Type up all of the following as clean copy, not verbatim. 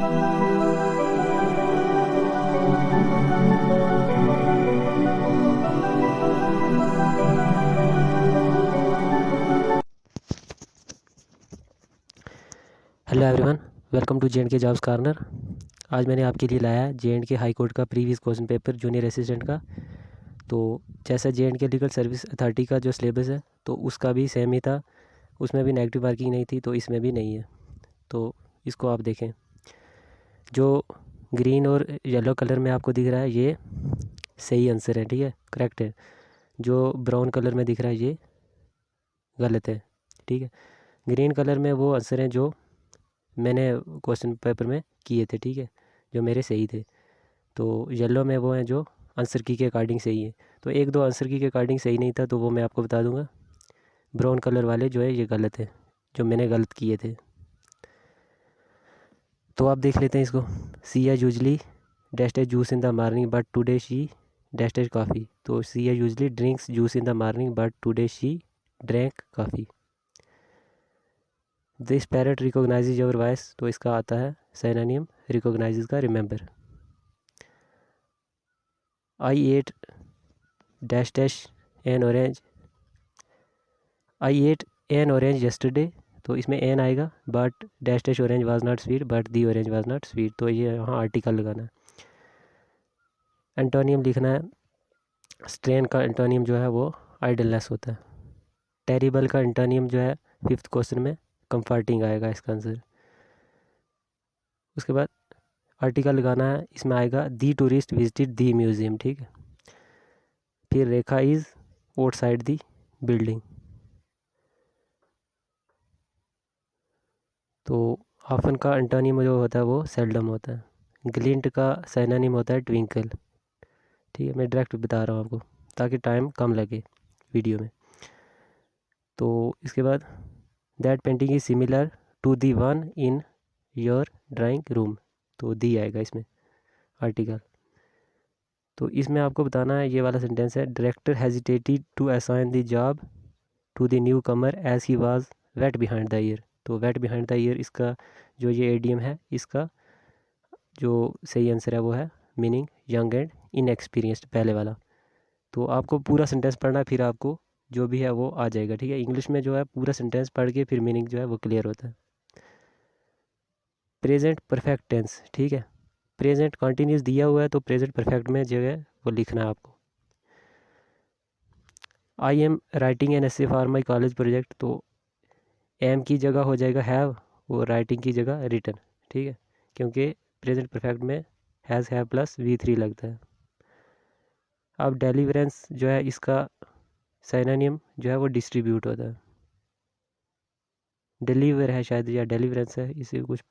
Hello everyone, welcome to J and K jobs corner. आज मैंने आपके लिए लाया है जे.एंड.के हाई कोर्ट का previous question paper junior assistant का। तो जैसा जे.एंड.के लीगल सर्विस अथॉरिटी का जो सिलेबस है तो उसका भी सेम ही था, उसमें भी नेगेटिव मार्किंग नहीं थी, तो इसमें भी नहीं है। तो इसको आप देखें, जो ग्रीन और येलो कलर में आपको दिख रहा है ये सही आंसर है, ठीक है, करेक्ट है। जो ब्राउन कलर में दिख रहा है ये गलत है, ठीक है। ग्रीन कलर में वो आंसर हैं जो मैंने क्वेश्चन पेपर में किए थे, ठीक है, जो मेरे सही थे। तो येलो में वो हैं जो आंसर की के अकॉर्डिंग सही है। तो एक दो आंसर की के अकॉर्डिंग सही नहीं था तो वो मैं आपको बता दूंगा। ब्राउन कलर वाले जो है ये गलत है, जो मैंने गलत किए थे। तो आप देख लेते हैं इसको। She as usually dash dash juice in the morning but today she dash dash coffee. तो she as usually drinks juice in the morning but today she drank coffee. This parrot recognise your voice, तो इसका आता है synonym recognise का remember. I ate dash dash an orange, I ate an orange yesterday, तो इसमें an आएगा। But dash dash orange was not sweet but the orange was not sweet, तो ये यहाँ आर्टिकल लगाना है। एंटोनियम लिखना है। स्ट्रेन का एंटोनियम जो है वो आइडलनेस होता है। टेरिबल का एंटोनियम जो है फिफ्थ क्वेश्चन में कंफर्टिंग आएगा इसका आंसर। उसके बाद आर्टिकल लगाना है, इसमें आएगा दी टूरिस्ट विजिटेड दी म्यूज़ियम, ठीक है। फिर रेखा इज़ आउटसाइड दी बिल्डिंग। तो ऑफन का एंटोनिम जो होता है वो सेल्डम होता है। ग्लिंट का सिनोनिम होता है ट्विंकल, ठीक है। मैं डायरेक्ट बता रहा हूँ आपको ताकि टाइम कम लगे वीडियो में। तो इसके बाद that painting is similar to the one in your drawing room, तो दी आएगा इसमें आर्टिकल। तो इसमें आपको बताना है, ये वाला सेंटेंस है, director hesitated to assign the job to the newcomer as he was wet behind the ear. तो वेट बिहाइंड द ईयर इसका जो ये एडीएम है, इसका जो सही आंसर है वो है मीनिंग यंग एंड इनएक्सपीरियंस्ड, पहले वाला। तो आपको पूरा सेंटेंस पढ़ना, फिर आपको जो भी है वो आ जाएगा, ठीक है। इंग्लिश में जो है पूरा सेंटेंस पढ़ के फिर मीनिंग जो है वो क्लियर होता है। प्रेजेंट परफेक्ट टेंस, ठीक है। प्रेजेंट कंटिन्यूस दिया हुआ है तो प्रेजेंट परफेक्ट में जो है वो लिखना है आपको। I am writing an essay for my college project, तो एम की जगह हो जाएगा हैव, और राइटिंग की जगह रिटन, ठीक है, क्योंकि प्रेजेंट परफेक्ट में हैज़ हैव प्लस V3 लगता है। अब डेलीवरेंस जो है इसका सिनोनिम जो है वो डिस्ट्रीब्यूट होता है। डिलीवर है शायद या डेलीवरेंस है, इसे कुछ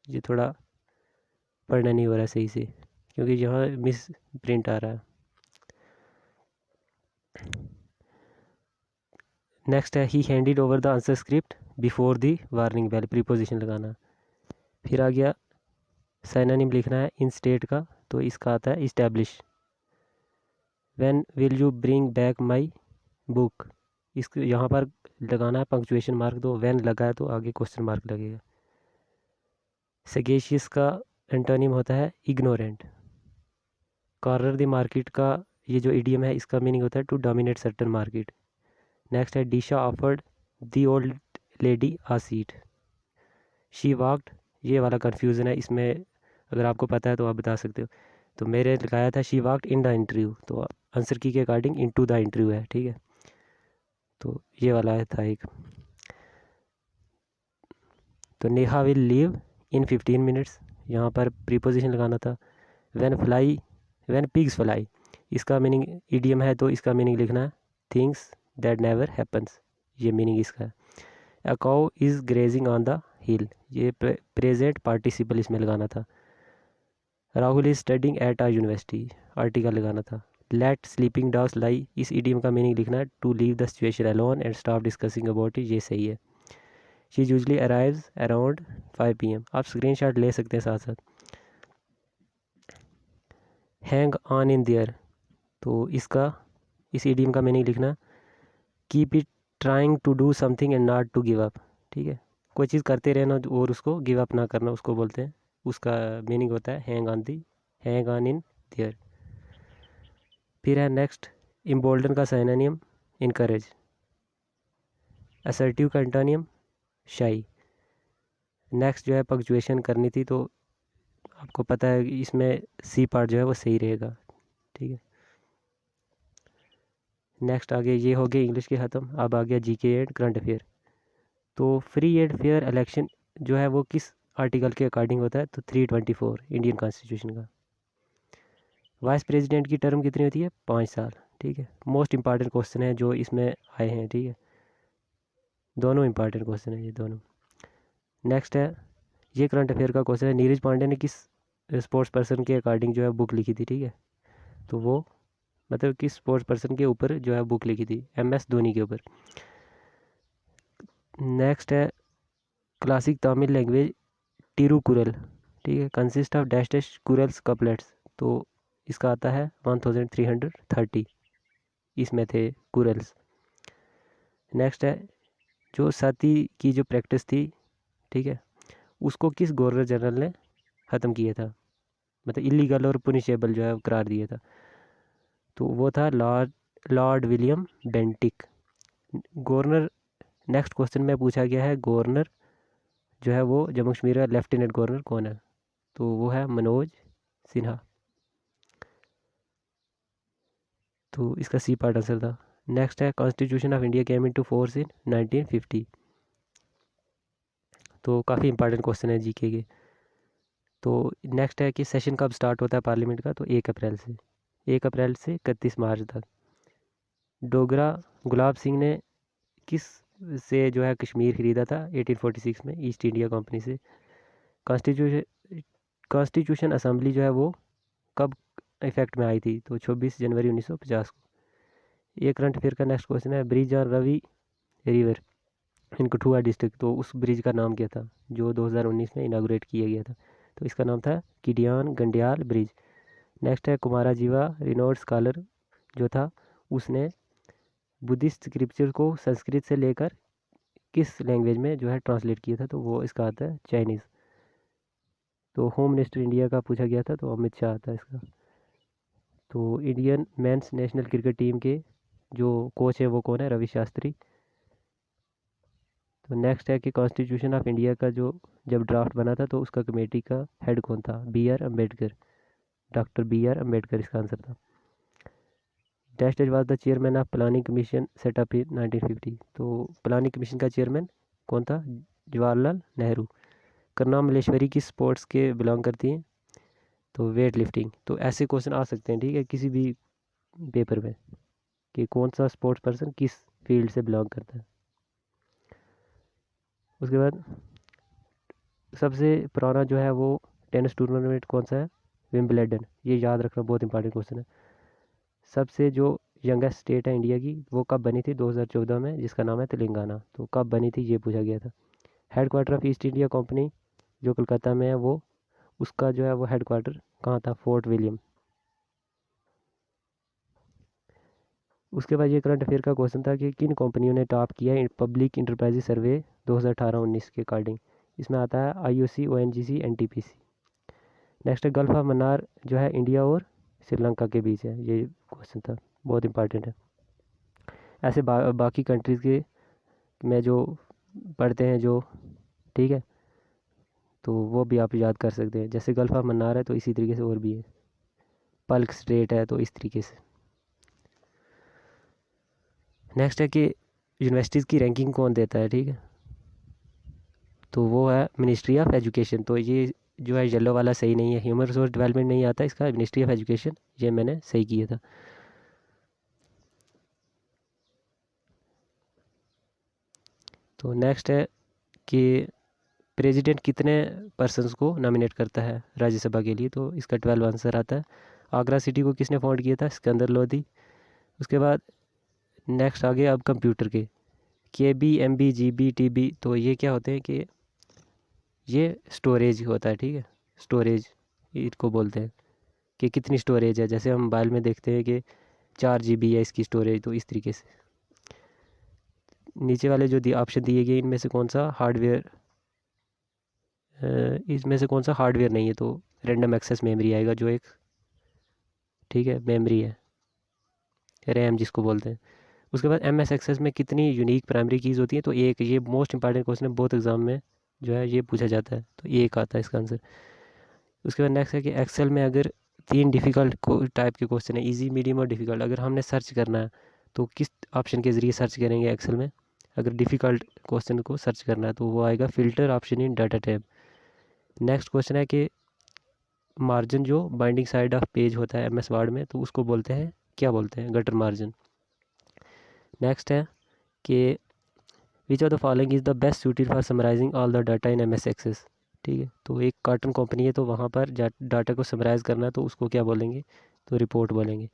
ये थोड़ा पढ़ना नहीं हो रहा है सही से क्योंकि यहाँ मिस प्रिंट आ रहा है। नेक्स्ट है he handed over the answer script before the warning bell, preposition लगाना। फिर आ गया सिनोनिम लिखना है इन स्टेट का, तो इसका आता है establish. When will you bring back my book, इसको यहाँ पर लगाना है पंक्चुएशन मार्क, तो व्हेन लगा है तो आगे क्वेश्चन मार्क लगेगा। सगेशियस का एंटोनिम होता है इग्नोरेंट। कॉर्नर द मार्केट का ये जो इडियम है इसका मीनिंग होता है to dominate certain market. Next है Disha offered the old lady a seat. She walked, ये वाला कन्फ्यूज़न है इसमें, अगर आपको पता है तो आप बता सकते हो। तो मेरे लगाया था she walked in the interview, तो आंसर की के according in to the interview है, ठीक है। तो ये वाला था एक। तो Neha will leave in 15 minutes, यहाँ पर प्रीपोजिशन लगाना था। व्हेन पिग्स फ्लाई, इसका मीनिंग इडियम है तो इसका मीनिंग लिखना है थिंग्स दैट नेवर हैपन्स, ये मीनिंग इसका है। A cow is grazing on the hill, ये प्रेजेंट पार्टिसिपल इसमें लगाना था। Rahul is studying at a university, article लगाना था। लेट स्लीपिंग डॉग्स लाई, इस इडियम का मीनिंग लिखना है to leave the situation alone and stop discussing about it, ये सही है। She usually arrives around 5 PM, आप स्क्रीनशॉट ले सकते हैं साथ साथ। हैंग ऑन इन देयर, तो इसका इस इडियम का मीनिंग लिखना keep it trying to do something and not to give up, ठीक है। कोई चीज़ करते रहना और उसको गिव अप ना करना, उसको बोलते हैं उसका मीनिंग होता है हैंग ऑन इन देयर। फिर है नेक्स्ट इम्बोल्डन का साइनोनिम इनकरेज। असर्टिव का एंटोनियम शाई। नेक्स्ट जो है पंक्चुएशन करनी थी, तो आपको पता है इसमें सी पार्ट जो है वो सही रहेगा, ठीक है। नेक्स्ट आगे ये हो गया इंग्लिश के ख़त्म। अब आ गया जीके एंड करंट अफेयर। तो फ्री एंड फेयर इलेक्शन जो है वो किस आर्टिकल के अकॉर्डिंग होता है, तो 324 इंडियन कॉन्स्टिट्यूशन का। वाइस प्रेसिडेंट की टर्म कितनी होती है, 5 साल, ठीक है। मोस्ट इंपॉर्टेंट क्वेश्चन है जो इसमें आए हैं, ठीक है। दोनों इंपॉर्टेंट क्वेश्चन है ये दोनों। नेक्स्ट है ये करंट अफेयर का क्वेश्चन है, नीरज पांडे ने किस स्पोर्ट्स पर्सन के अकॉर्डिंग जो है बुक लिखी थी, ठीक है। तो वो मतलब किस स्पोर्ट्स पर्सन के ऊपर जो है बुक लिखी थी, MS धोनी के ऊपर। नेक्स्ट है क्लासिक तमिल लैंग्वेज तिरुकुरल, ठीक है, consist of dash dash kurals couplets. तो इसका आता है 1330, इसमें थे कुरल्स। नेक्स्ट है जो सती की जो प्रैक्टिस थी, ठीक है, उसको किस गवर्नर जनरल ने ख़त्म किया था, मतलब इलीगल और पुनिशेबल जो है करार दिया था। तो वो था Lord William Bentinck governor. Next question में पूछा गया है गवर्नर जो है वो जम्मू कश्मीर का लेफ्टिनेंट गवर्नर कौन है, तो वो है मनोज सिन्हा। तो इसका सी पार्ट आंसर था। नेक्स्ट है constitution of India came into force in 1950। तो काफ़ी इंपॉर्टेंट क्वेश्चन है जीके के। तो नेक्स्ट है कि सेशन कब स्टार्ट होता है पार्लियामेंट का, तो 1 अप्रैल से 31 मार्च तक। डोगरा गुलाब सिंह ने किस से जो है कश्मीर ख़रीदा था 1846 में, ईस्ट इंडिया कंपनी से। कॉन्स्टिट्यूशन असम्बली जो है वो कब इफेक्ट में आई थी, तो 26 जनवरी 1950 को। ये करंट अफेयर का नेक्स्ट क्वेश्चन है, bridge on Ravi river in Kathua district, तो उस ब्रिज का नाम क्या था जो 2019 में इनाग्रेट किया गया था, तो इसका नाम था किडियान गंडियाल ब्रिज। नेक्स्ट है कुमारा जीवा रिनोड स्कॉलर जो था, उसने बुद्धिस्ट स्क्रिप्चर को संस्कृत से लेकर किस लैंग्वेज में जो है ट्रांसलेट किया था, तो वो इसका आता है चाइनीज़। तो होम मिनिस्टर इंडिया का पूछा गया था, तो अमित शाह आता है इसका। तो Indian mains national cricket team के जो कोच है वो कौन है, रवि शास्त्री। तो नेक्स्ट है कि कॉन्स्टिट्यूशन ऑफ इंडिया का जो जब ड्राफ्ट बना था, तो उसका कमेटी का हेड कौन था, BR Ambedkar, doctor BR Ambedkar इसका आंसर था। Dash dash was the chairman of planning commission setup in 1950। तो प्लानिंग कमीशन का चेयरमैन कौन था, जवाहरलाल नेहरू। करना मलेश्वरी किस स्पोर्ट्स के बिलोंग करती हैं, तो वेट लिफ्टिंग। तो ऐसे क्वेश्चन आ सकते हैं, ठीक है, किसी भी पेपर में कि कौन सा स्पोर्ट्स पर्सन किस फील्ड से बिलोंग करता है। उसके बाद सबसे पुराना जो है वो टेनिस टूर्नामेंट कौन सा है, विंबलडन। ये याद रखना बहुत इंपॉर्टेंट क्वेश्चन है। सबसे जो यंगेस्ट स्टेट है इंडिया की, वो कब बनी थी, 2014 में, जिसका नाम है तेलंगाना। तो कब बनी थी ये पूछा गया था। Head quarter of east India company जो कोलकाता में है, वो उसका जो है वो हेड क्वार्टर कहाँ था, फोर्ट विलियम। उसके बाद ये करंट अफेयर का क्वेश्चन था कि किन कंपनियों ने टॉप किया है पब्लिक इंटरप्राइज सर्वे 2018-19 के अकॉर्डिंग। इसमें आता है IOC, ONGC, NTPC। नेक्स्ट है गल्फ ऑफ मन्नार जो है इंडिया और श्रीलंका के बीच है, ये क्वेश्चन था, बहुत इंपॉर्टेंट है। ऐसे बाकी कंट्रीज़ के में जो पढ़ते हैं जो, ठीक है, तो वो भी आप याद कर सकते हैं। जैसे गल्फ ऑफ मन्नार है तो इसी तरीके से और भी है, पल्क स्ट्रेट है तो इस तरीके से। नेक्स्ट है कि यूनिवर्सिटीज़ की रैंकिंग कौन देता है, ठीक है, तो वो है मिनिस्ट्री ऑफ एजुकेशन। तो ये जो है येलो वाला सही नहीं है, ह्यूमन रिसोर्स डेवलपमेंट नहीं आता इसका, मिनिस्ट्री ऑफ एजुकेशन, ये मैंने सही किया था। तो नेक्स्ट है कि प्रेसिडेंट कितने पर्सन्स को नॉमिनेट करता है राज्यसभा के लिए, तो इसका 12 आंसर आता है। आगरा सिटी को किसने फाउंड किया था, सिकंदर लोधी। उसके बाद नेक्स्ट आ गया अब कंप्यूटर के, KB, MB, GB, TB। तो ये क्या होते हैं कि ये स्टोरेज होता है, ठीक है, स्टोरेज इसको बोलते हैं कि कितनी स्टोरेज है। जैसे हम मोबाइल में देखते हैं कि 4 GB है इसकी स्टोरेज, तो इस तरीके से। नीचे वाले जो ऑप्शन दिए गए इनमें से कौन सा हार्डवेयर इसमें से कौन सा हार्डवेयर नहीं है, तो रैंडम एक्सेस मेमोरी आएगा जो एक, ठीक है, मेमोरी है, रैम जिसको बोलते हैं। उसके बाद एम एस एक्सेस में कितनी यूनिक प्राइमरी कीज़ होती हैं, तो एक, ये मोस्ट इंपॉर्टेंट क्वेश्चन है, बहुत एग्जाम में जो है ये पूछा जाता है, तो एक आता है इसका आंसर। उसके बाद नेक्स्ट है कि एक्सेल में अगर 3 डिफ़िकल्ट टाइप के क्वेश्चन है, इजी, मीडियम और डिफ़िकल्ट, अगर हमने सर्च करना है तो किस ऑप्शन के ज़रिए सर्च करेंगे एक्सेल में? अगर डिफ़िकल्ट क्वेश्चन को सर्च करना है तो वो आएगा filter option in data tab. Next question है कि मार्जिन जो बाइंडिंग साइड ऑफ पेज होता है एम एस वर्ड में, तो उसको बोलते हैं, क्या बोलते हैं? Gutter margin. नेक्स्ट है कि which of the following is the best suited for summarising all the data in M S Access. ठीक है, तो एक कार्टून कंपनी है, तो वहाँ पर डाटा को समराइज़ करना है तो उसको क्या बोलेंगे? तो रिपोर्ट बोलेंगे।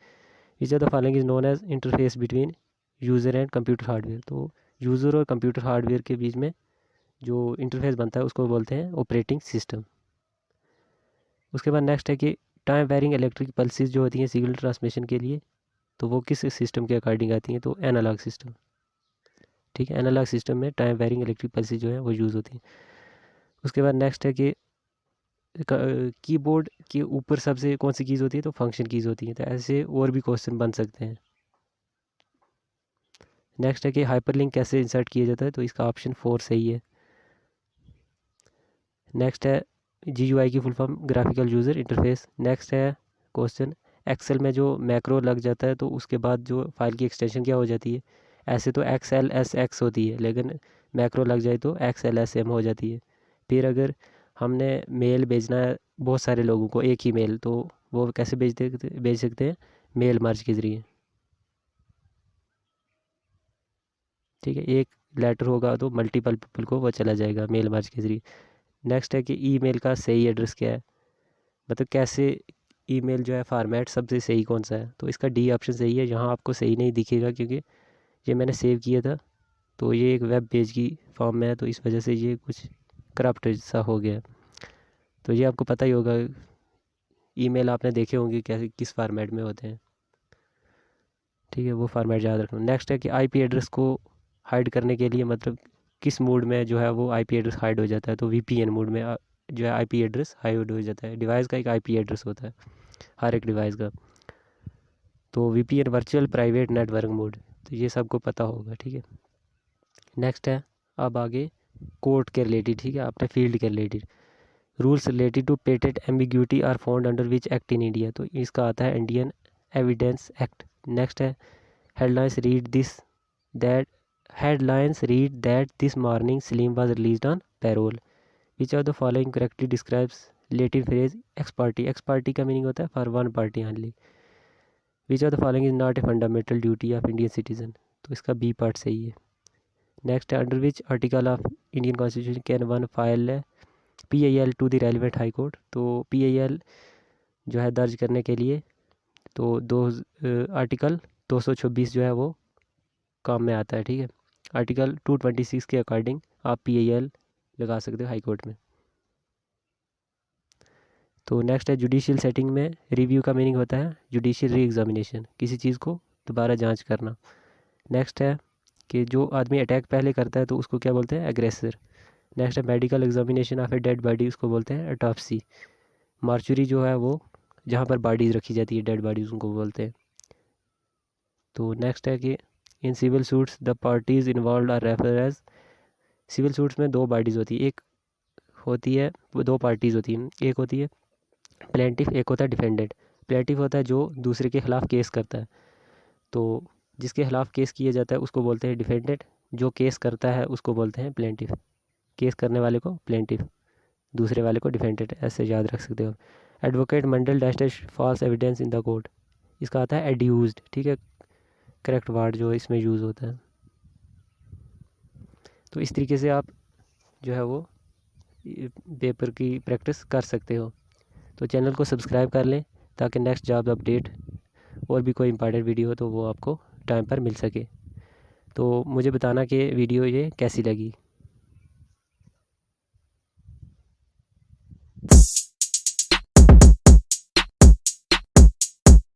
Which of the following is known as interface between user and computer hardware. तो यूज़र और कंप्यूटर हार्डवेयर के बीच में जो इंटरफेस बनता है उसको बोलते हैं ऑपरेटिंग सिस्टम। उसके बाद नेक्स्ट है कि टाइम वेरिंग इलेक्ट्रिक पल्सेस जो होती हैं सिग्नल ट्रांसमिशन के लिए, तो वो किस सिस्टम के अकॉर्डिंग आती हैं? तो एनालॉग सिस्टम। ठीक है, एनालॉग सिस्टम में टाइम वेरिंग इलेक्ट्रिक पल्सेस जो है वो यूज़ होती हैं। उसके बाद नेक्स्ट है कि कीबोर्ड के ऊपर सबसे कौन सी कीज़ होती है? तो फंक्शन कीज़ होती हैं। तो ऐसे और भी क्वेश्चन बन सकते हैं। नेक्स्ट है कि हाइपरलिंक कैसे इंसर्ट किया जाता है? तो इसका ऑप्शन 4 सही है। नेक्स्ट है GUI की full form graphical user interface. Next है क्वेश्चन, एक्सेल में जो मैक्रो लग जाता है तो उसके बाद जो फाइल की एक्सटेंशन क्या हो जाती है? ऐसे तो XLSX होती है, लेकिन मैक्रो लग जाए तो XLSM हो जाती है। फिर अगर हमने मेल भेजना है बहुत सारे लोगों को एक ही मेल, तो वो कैसे भेज सकते हैं? मेल मर्ज के ज़रिए। ठीक है, एक लेटर होगा तो मल्टीपल पीपल को वो चला जाएगा मेल मर्ज के ज़रिए। नेक्स्ट है कि ईमेल का सही एड्रेस क्या है? मतलब कैसे ईमेल जो है फॉर्मेट सबसे सही कौन सा है? तो इसका डी ऑप्शन सही है। यहाँ आपको सही नहीं दिखेगा क्योंकि ये मैंने सेव किया था, तो ये एक वेब पेज की फॉर्म में है, तो इस वजह से ये कुछ करप्ट सा हो गया। तो ये आपको पता ही होगा, ईमेल आपने देखे होंगे कैसे किस फॉर्मेट में होते हैं। ठीक है, वो फॉर्मेट याद रखना। नेक्स्ट है कि आईपी एड्रेस को हाइड करने के लिए, मतलब किस मोड में जो है वो आईपी एड्रेस हाइड हो जाता है? तो VPN मोड में जो है आईपी एड्रेस हाइड हो जाता है। डिवाइस का एक आईपी एड्रेस होता है हर एक डिवाइस का, तो VPN virtual private network mode, तो ये सबको पता होगा। ठीक है, नेक्स्ट है अब आगे कोर्ट के रिलेटेड, ठीक है, आपने फील्ड के related. Rules related to patent ambiguity are found under which act in India? तो इसका आता है इंडियन एविडेंस एक्ट। नेक्स्ट है headlines read this that headlines read that this morning Salim was released on parole. Which of the following correctly describes Latin phrase ex parte? Ex parte का meaning होता है for one party only. Which of the following is not a fundamental duty of Indian citizen? तो इसका B part सही है। Next है under which article of Indian constitution can one file a PIL to the relevant high court? तो PIL जो है दर्ज करने के लिए, तो आर्टिकल 226 जो है वो काम में आता है। ठीक है, आर्टिकल 226 के अकॉर्डिंग आप PIL लगा सकते हो हाई कोर्ट में। तो नेक्स्ट है जुडिशियल सेटिंग में रिव्यू का मीनिंग होता है जुडिशियल री एग्जामिनेशन, किसी चीज़ को दोबारा जांच करना। नेक्स्ट है कि जो आदमी अटैक पहले करता है तो उसको क्या बोलते हैं? एग्रेसर। नेक्स्ट है medical examination of a dead body, उसको बोलते हैं ऑटोप्सी। मार्चुरी जो है वो जहाँ पर बॉडीज़ रखी जाती है, डेड बॉडीज़, उनको बोलते हैं। तो नेक्स्ट है कि in civil suits the parties involve are refer as. Civil suits में दो बॉडीज़ होती है, एक होती है, वो दो पार्टीज़ होती हैं, एक होती है प्लेंटिफ, एक होता है डिफेंडेंट। प्लेंटिफ होता है जो दूसरे के खिलाफ केस करता है, तो जिसके खिलाफ केस किया जाता है उसको बोलते हैं डिफेंडेंट, जो केस करता है उसको बोलते हैं प्लेंटिफ। केस करने वाले को प्लेंटिफ, दूसरे वाले को डिफेंडेंट, ऐसे याद रख सकते हो। Advocate Mandal dash false evidence in the court, इसका आता है एड्यूज्ड। ठीक है, करेक्ट वर्ड जो इसमें यूज़ होता है। तो इस तरीके से आप जो है वो पेपर की प्रैक्टिस कर सकते हो। तो चैनल को सब्सक्राइब कर लें ताकि नेक्स्ट जॉब अपडेट और भी कोई इंपॉर्टेंट वीडियो हो तो वो आपको टाइम पर मिल सके। तो मुझे बताना कि वीडियो ये कैसी लगी।